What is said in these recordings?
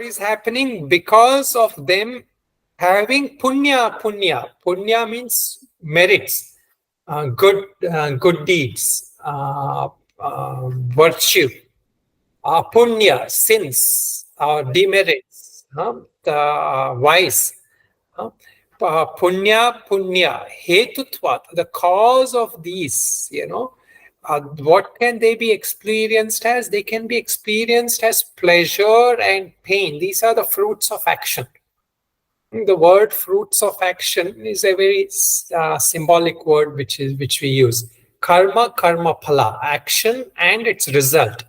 what is happening because of them having punya. Punya means merits, good deeds, virtue, punya, sins, demerits, the vice. Punya, hetutvat, the cause of these, what can they be experienced as? They can be experienced as pleasure and pain. These are the fruits of action. The word fruits of action is a very symbolic word which we use. Karma phala, action and its result.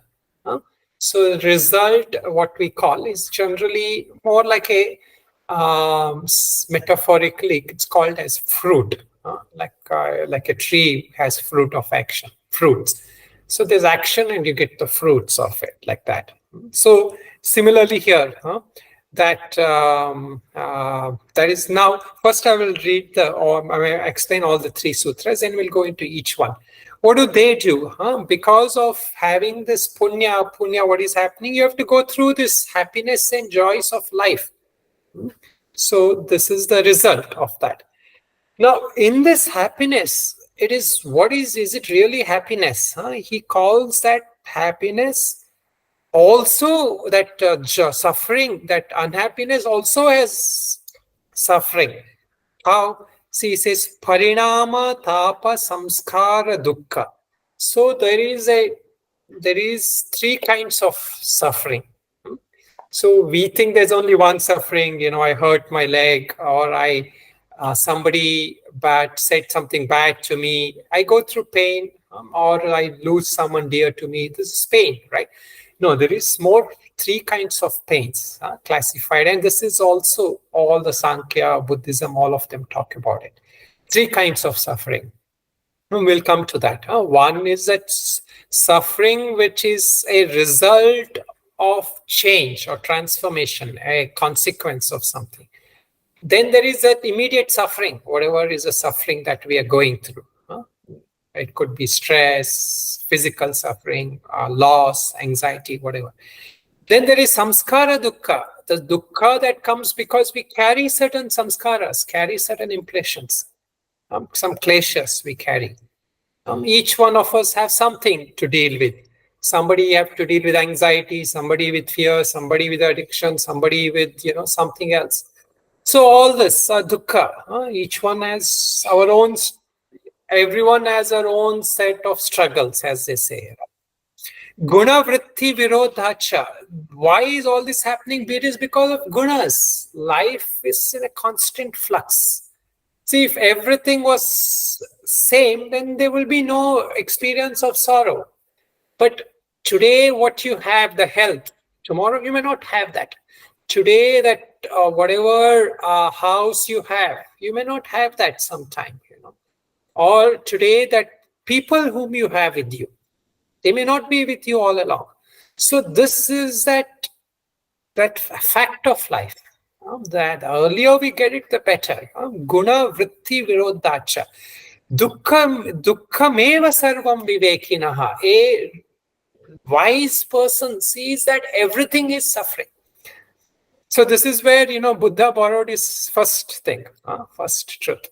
So the result, what we call, is generally more like a metaphorically, it's called as fruit, like a tree has fruit of action, fruits. So there's action and you get the fruits of it, like that. So similarly here, that is now, first I will read explain all the three sutras and we'll go into each one. What do they do? Because of having this punya, what is happening? You have to go through this happiness and joys of life. So this is the result of that. Now, in this happiness, is it really happiness? He calls that happiness also that suffering, that unhappiness also has suffering. How? See, he says, parinama tapa samskara dukkha. So there is three kinds of suffering. So we think there's only one suffering. I hurt my leg, or somebody bad said something bad to me. I go through pain, or I lose someone dear to me. This is pain, right? No, there is more three kinds of pains classified, and this is also all the Sankhya, Buddhism, all of them talk about it. Three kinds of suffering. We'll come to that. One is that suffering which is a result of change or transformation, a consequence of something. Then there is that immediate suffering, whatever is a suffering that we are going through. It could be stress, physical suffering, loss, anxiety, whatever. Then there is samskara dukkha, the dukkha that comes because we carry certain samskaras, carry certain impressions, some kleshas we carry. Each one of us have something to deal with. Somebody have to deal with anxiety, somebody with fear, somebody with addiction, somebody with something else. So all this dukkha, each one has our own. Everyone has their own set of struggles, as they say. Guna vritti virodhacha. Why is all this happening? It is because of gunas. Life is in a constant flux. See, if everything was same, then there will be no experience of sorrow. But today, what you have, the health, tomorrow you may not have that. Today, that whatever house you have, you may not have that sometime. Or today, that people whom you have with you, they may not be with you all along. So this is that fact of life. That the earlier we get it, the better. Guna vritti virodhacha. Dukkhameva sarvam vivekinaha. A wise person sees that everything is suffering. So this is where, Buddha borrowed his first thing, first truth.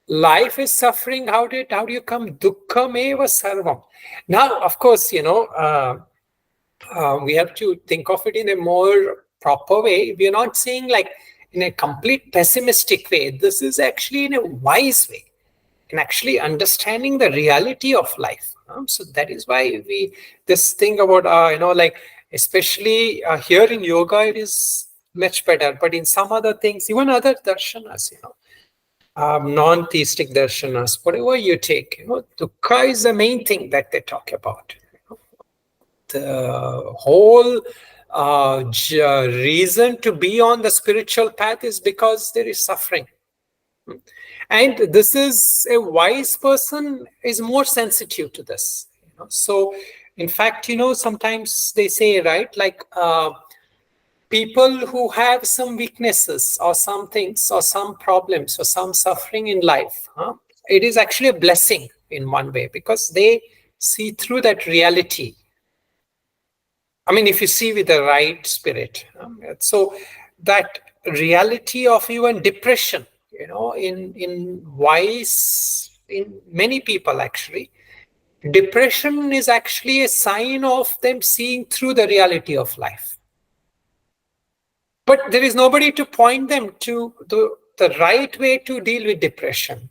Life is suffering. How do you come? Dukkhameva sarvam. Now, of course, we have to think of it in a more proper way. We are not saying like in a complete pessimistic way. This is actually in a wise way, in actually understanding the reality of life. So that is why this thing about, especially here in yoga, it is much better. But in some other things, even other darshanas, non-theistic darshanas, whatever you take, dukkha is the main thing that they talk about. The whole reason to be on the spiritual path is because there is suffering. And this is a wise person is more sensitive to this. So, in fact, sometimes they say, right, like people who have some weaknesses or some things or some problems or some suffering in life, it is actually a blessing in one way because they see through that reality. I mean, if you see with the right spirit. So that reality of even depression, in many people actually, depression is actually a sign of them seeing through the reality of life. But there is nobody to point them to the right way to deal with depression.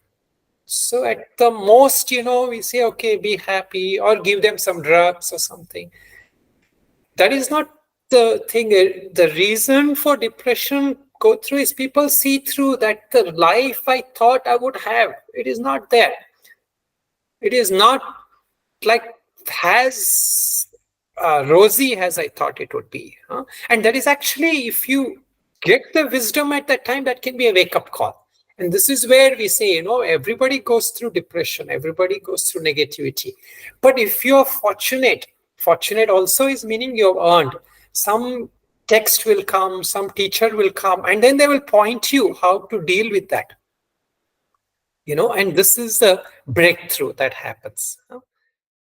So at the most, we say, okay, be happy, or give them some drugs or something. That is not the thing. The reason for depression go through is people see through that the life I thought I would have, it is not there. It is not like as rosy as I thought it would be. And that is actually, if you get the wisdom at that time, that can be a wake-up call. And this is where we say, everybody goes through depression, everybody goes through negativity. But if you're fortunate also is meaning you've earned. Some text will come, some teacher will come, and then they will point you how to deal with that. And this is the breakthrough that happens.